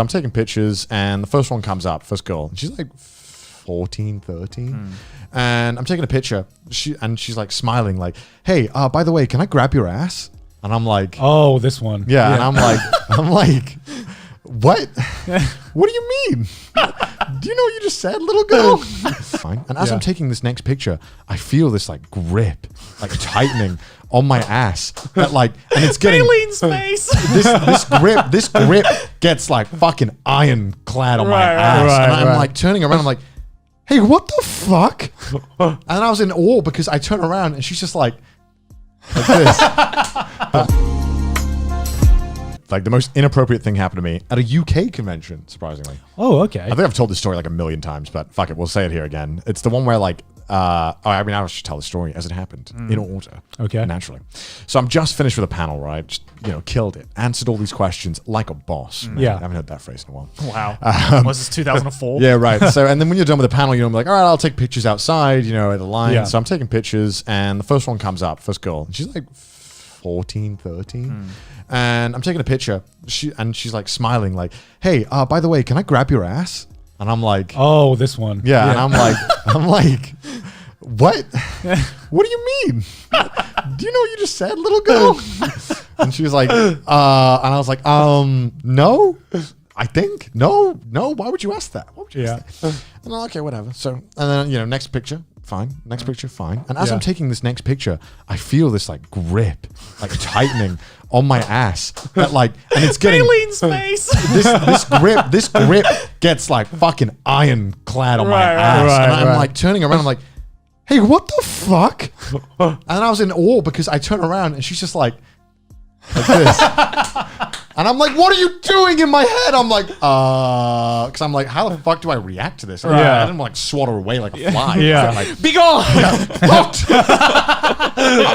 I'm taking pictures and the first one comes up, first girl. And she's like 14, 13. And I'm taking a picture. She's like smiling like, hey, by the way, can I grab your ass? And I'm like, oh, this one. Yeah. And I'm like, what? What do you mean? Do you know what you just said, little girl? Fine. And as I'm taking this next picture, I feel this like grip, like tightening on my ass. That like, and it's getting Alien space. this grip gets like fucking ironclad on my ass. And I'm like turning around, I'm like, hey, what the fuck? And I was in awe because I turn around and she's just like this. Like the most inappropriate thing happened to me at a UK convention, surprisingly. Oh, okay. I think I've told this story like a million times, but fuck it, we'll say it here again. It's the one where like, I should tell the story as it happened in order. Okay. Naturally. So I'm just finished with a panel, right? Just, killed it. Answered all these questions like a boss. Yeah. I haven't heard that phrase in a while. Wow. Was this 2004? Yeah, right. So, and then when you're done with the panel, I'm like, all right, I'll take pictures outside, at the line. Yeah. So I'm taking pictures and the first one comes up, first girl. And she's like 14, 13. And I'm taking a picture. She's like smiling like, hey, by the way, can I grab your ass? And I'm like, oh, this one. Yeah. And I'm like, what? What do you mean? Do you know what you just said, little girl? And she was like, and I was like, no, I think, no. Why would you ask that? Why would you ask that? And I'm like, okay, whatever. So, and then, next picture. Fine. Next picture, fine. And as I'm taking this next picture, I feel this like grip, like tightening on my ass. That like, and it's getting alien space. This grip gets like fucking ironclad on my ass. And I'm like turning around, I'm like, hey, what the fuck? And I was in awe because I turn around and she's just like this. And I'm like, what are you doing in my head? I'm like, because I'm like, how the fuck do I react to this? I didn't like swat her away like a fly. Like, be gone.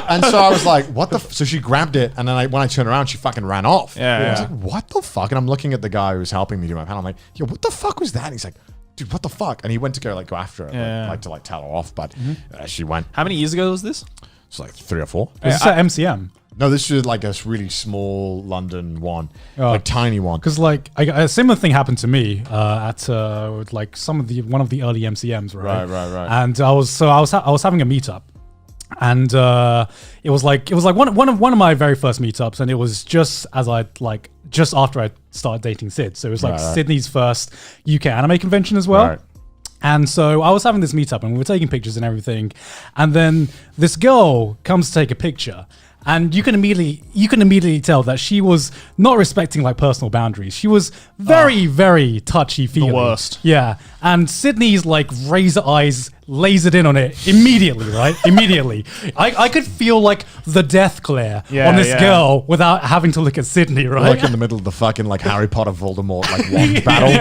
And so I was like, what the? So she grabbed it, and then when I turned around, she fucking ran off. I was like, what the fuck? And I'm looking at the guy who's helping me do my panel. I'm like, yo, what the fuck was that? And he's like, dude, what the fuck? And he went to go after her, to tell her off, but she went. How many years ago was this? It's like 3 or 4. Is this at MCM? No, this is like a really small London one, like tiny one. Because like a similar thing happened to me at like one of the early MCMs, right? Right. And I was having a meetup, and it was like one of my very first meetups, and it was just after I started dating Sid, so it was like Sydney's first UK anime convention as well. Right. And so I was having this meetup, and we were taking pictures and everything, and then this girl comes to take a picture. And you can immediately tell that she was not respecting like personal boundaries. She was very, very touchy-feely. The worst. Yeah. And Sydney's like razor eyes lasered in on it immediately, right? Immediately. I could feel like the death glare on this girl without having to look at Sydney, right? Like in the middle of the fucking like Harry Potter Voldemort like wand battle.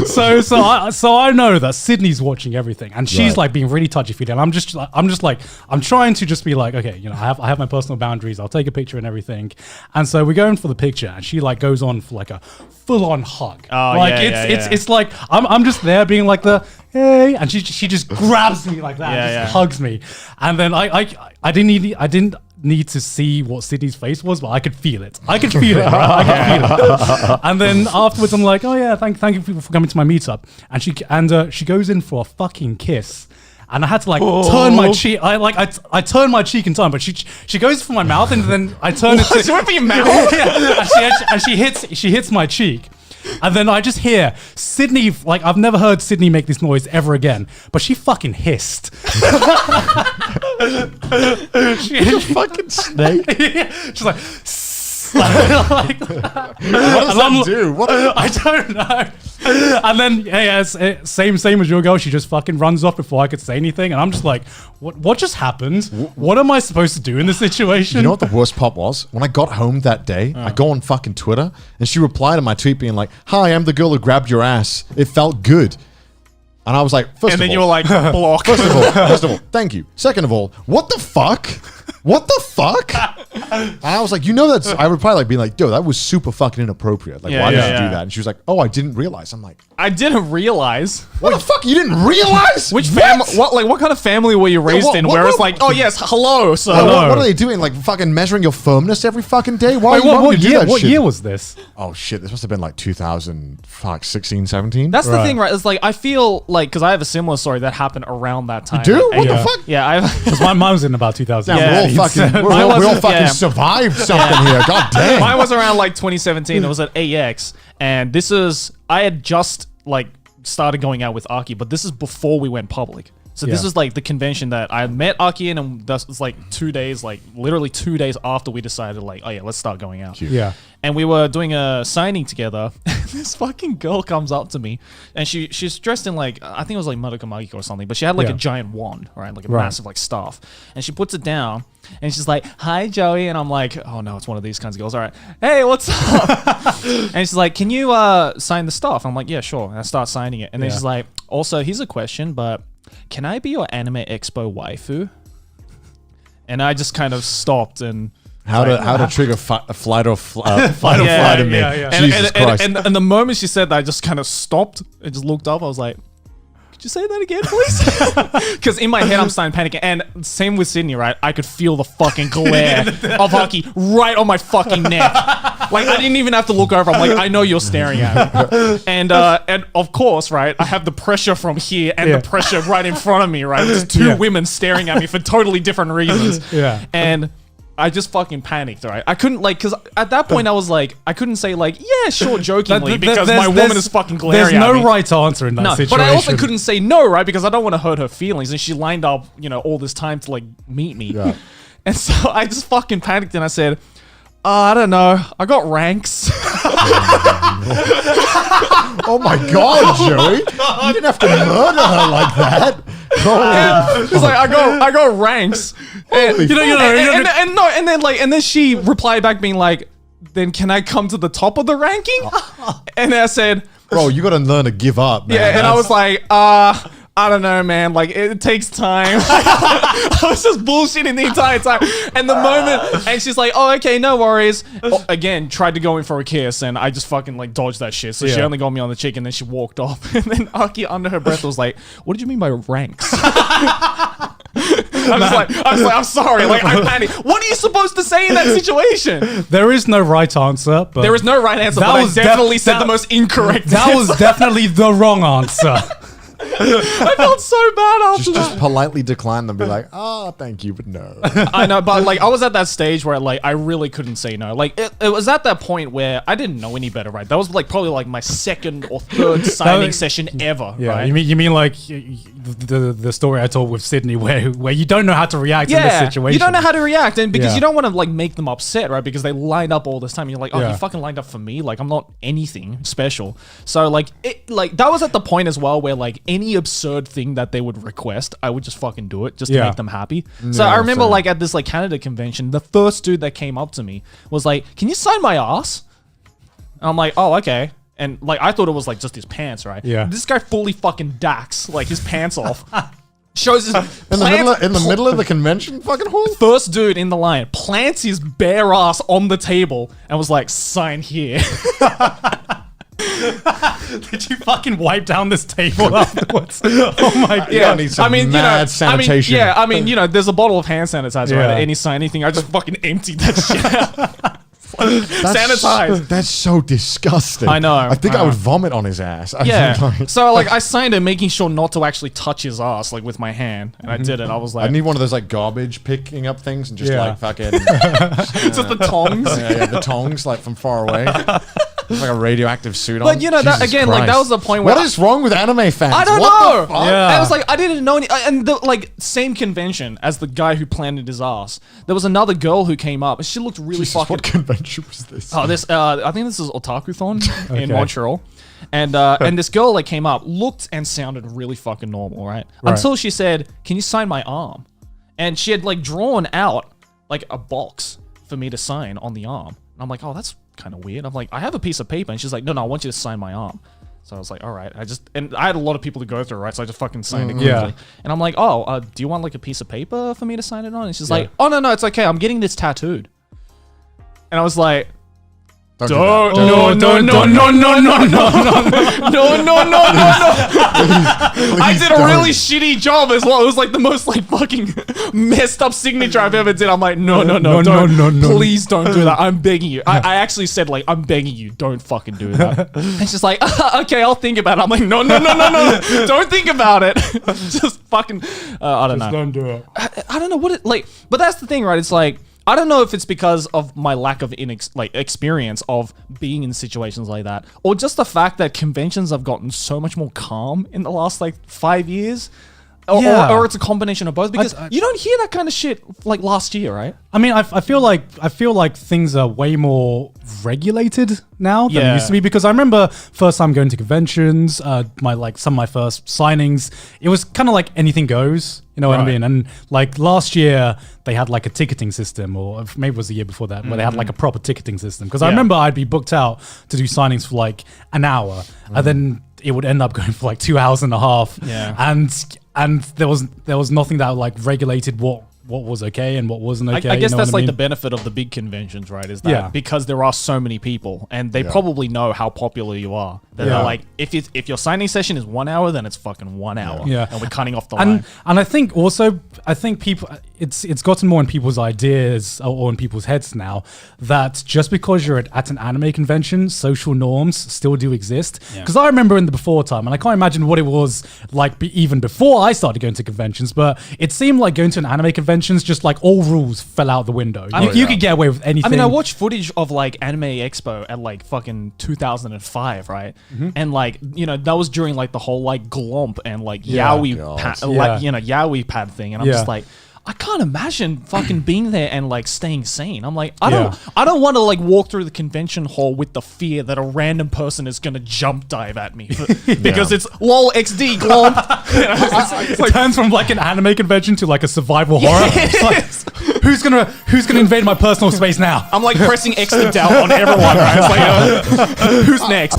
So I know that Sydney's watching everything, and she's like being really touchy-feely, and I'm trying to just be like, okay, I have my personal boundaries. I'll take a picture and everything. And so we're going for the picture, and she like goes on for like a full-on hug. It's like I'm just there being like the hey, and she just grabs me like that, and just hugs me, and then I didn't need to see what Sydney's face was, but I could feel it. Right? I could feel it. And then afterwards, I'm like, oh yeah, thank you for coming to my meetup, and she goes in for a fucking kiss. And I had to like turn my cheek. I turned my cheek in time, but she goes for my mouth, and then I turn it. She went for your mouth. And she hits my cheek. And then I just hear Sydney, like I've never heard Sydney make this noise ever again, but she fucking hissed. She's a fucking snake. She's like, what does that do? I don't know. And then same as your girl, she just fucking runs off before I could say anything, and I'm just like, what just happened? What am I supposed to do in this situation? You know what the worst part was? When I got home that day, I go on fucking Twitter, and she replied to my tweet being like, hi, I'm the girl who grabbed your ass. It felt good. And I was like, first of all, you were like, block. First of all, thank you. Second of all, what the fuck? What the fuck? And I was like, that's, I would probably like be like, yo, that was super fucking inappropriate. Like, why did you do that? And she was like, oh, I didn't realize. I'm like, I didn't realize. what the fuck? You didn't realize? Which family? What kind of family were you raised in? Where it's like, oh yes, hello, sir. What are they doing? Like fucking measuring your firmness every fucking day? Why Wait, would you do that what shit? year was this? Oh shit, this must have been like 2016, 17. That's the thing, right? It's like I feel like because I have a similar story that happened around that time. Dude, right? what Yeah. the fuck? Yeah, I. Because my mom was in about 2000. Damn, we all fucking survived something here. God damn. Mine was around like 2017. It was at AX, and I had just like started going out with Aki, but this is before we went public. So this is like the convention that I met Aki in, and this was like 2 days, like literally 2 days after we decided, like, oh yeah, let's start going out. Yeah. And we were doing a signing together. This fucking girl comes up to me, and she's dressed in like, I think it was like Madoka Magica or something, but she had like a giant wand, right, like a massive like staff, and she puts it down, and she's like, "Hi, Joey," and I'm like, "Oh no, it's one of these kinds of girls." All right, "Hey, what's up?" And she's like, "Can you sign the stuff?" I'm like, "Yeah, sure." And I start signing it, and then she's like, "Also, here's a question, but can I be your Anime Expo waifu?" And I just kind of stopped and. How to trigger flight or flight in me? yeah. Jesus Christ! And the moment she said that, I just kind of stopped and just looked up. I was like, "Could you say that again, please?" Because in my head, I'm starting panicking. And same with Sydney, right? I could feel the fucking glare of Aki right on my fucking neck. Like I didn't even have to look over. I'm like, I know you're staring at me. And of course, right? I have the pressure from here and the pressure right in front of me, right? There's two women staring at me for totally different reasons. Yeah. And I just fucking panicked, right? I couldn't because at that point I was like, I couldn't say like, yeah, sure, jokingly, because my woman is fucking glaring at me. There's no right answer in that situation. But I also couldn't say no, right? Because I don't want to hurt her feelings. And she lined up, all this time to like meet me. Yeah. And so I just fucking panicked and I said, I don't know. I got ranks. Oh my God, Joey! You didn't have to murder her like that. It's like I got ranks. And, and then she replied back being like, "Then can I come to the top of the ranking?" And I said, Bro, you got to learn to give up, man. yeah, and I was like, I don't know, man. Like, it takes time. I was just bullshitting the entire time. And the moment, and she's like, oh, okay, no worries. Again, tried to go in for a kiss, and I just fucking, like, dodged that shit. So she only got me on the cheek, and then she walked off. And then Aki, under her breath, was like, what did you mean by ranks? I'm sorry. Like, I panicked. What are you supposed to say in that situation? There is no right answer. But There is no right answer, but I definitely said the most incorrect That answer. was definitely the wrong answer. I felt so bad after that. just politely decline them, be like, oh, thank you, but no. I know, but like I was at that stage where like I really couldn't say no. Like it was at that point where I didn't know any better, right? That was like probably like my second or third signing session ever. Yeah, right? you mean like the story I told with Sydney where you don't know how to react in this situation. You don't know how to react, and because you don't want to like make them upset, right? Because they lined up all this time. You're like, oh, you fucking lined up for me. Like I'm not anything special. So like that was at the point as well where like any absurd thing that they would request, I would just fucking do it just to make them happy. So I remember like at this like Canada convention, the first dude that came up to me was like, "Can you sign my ass?" And I'm like, "Oh, okay." And like I thought it was like just his pants, right? Yeah. This guy fully fucking dacks like his pants off. Shows his In the middle of the convention fucking hall? First dude in the line plants his bare ass on the table and was like, "Sign here." Did you fucking wipe down this table afterwards? Oh my god! Yeah, I need some mad sanitation. There's a bottle of hand sanitizer right at any sign, anything. I just fucking emptied that shit out. Sanitized. That's so disgusting. I know. I think I would vomit on his ass. Yeah. So like I signed it, making sure not to actually touch his ass like with my hand, and I did it. I was like, I need one of those like garbage picking up things and just like fucking just the tongs. Yeah, the tongs like from far away. It's like a radioactive suit on. But you know, that again, like that was the point where what is wrong with anime fans? I don't What know. the fuck? Yeah. I was like, I didn't know any. And the like same convention as the guy who planted his ass. There was another girl who came up, and she looked really Jesus, fucking. what convention was this? Oh, this. I think this is Otakuthon in Montreal, and this girl like came up, looked and sounded really fucking normal, right? Until she said, "Can you sign my arm?" And she had like drawn out like a box for me to sign on the arm. And I'm like, oh, that's kind of weird. I'm like, I have a piece of paper, and she's like, no, I want you to sign my arm. So I was like, all right. And I had a lot of people to go through, right? So I just fucking signed it quickly. Yeah. And I'm like, oh, do you want like a piece of paper for me to sign it on? And she's like, oh, no, it's okay. I'm getting this tattooed. And I was like, no. I did a really shitty job as well. It was like the most like fucking messed up signature I've ever did. I'm like, no, please don't do that. I'm begging you. I actually said like, I'm begging you, don't fucking do that. And she's like, okay, I'll think about it. I'm like, no, don't think about it. Just fucking, I don't know. Don't do it. I don't know what it like, but that's the thing, right? It's like, I don't know if it's because of my lack of experience of being in situations like that, or just the fact that conventions have gotten so much more calm in the last like 5 years, or it's a combination of both. Because you don't hear that kind of shit like last year, right? I mean, I feel like things are way more regulated now than it used to be, because I remember first time going to conventions, some of my first signings, it was kind of like anything goes. You know what I mean? And like last year they had like a ticketing system, or maybe it was the year before that, where they had like a proper ticketing system. Because I remember I'd be booked out to do signings for like an hour, and then it would end up going for like 2 hours and a half. Yeah. And there was nothing that like regulated what was okay and what wasn't okay. I guess that's like the benefit of the big conventions, right? Is that because there are so many people and they probably know how popular you are. That they're like, if your signing session is 1 hour, then it's fucking 1 hour. Yeah. And we're cutting off the line. And I think people, it's gotten more in people's ideas or in people's heads now that just because you're at an anime convention, social norms still do exist. Because I remember in the before time, and I can't imagine what it was like even before I started going to conventions, but it seemed like going to an anime convention, just like all rules fell out the window. You could get away with anything. I mean, I watched footage of like Anime Expo at like fucking 2005, right? And like, you know, that was during like the whole like glomp and like yaoi yaoi pad thing, and I'm just like, I can't imagine fucking being there and like staying sane. I'm like, I don't want to like walk through the convention hall with the fear that a random person is gonna jump dive at me because it's lol XD glomp. It turns from like an anime convention to like a survival horror. It's like, who's gonna invade my personal space now? I'm like pressing X to doubt on everyone. Right? It's like, who's next?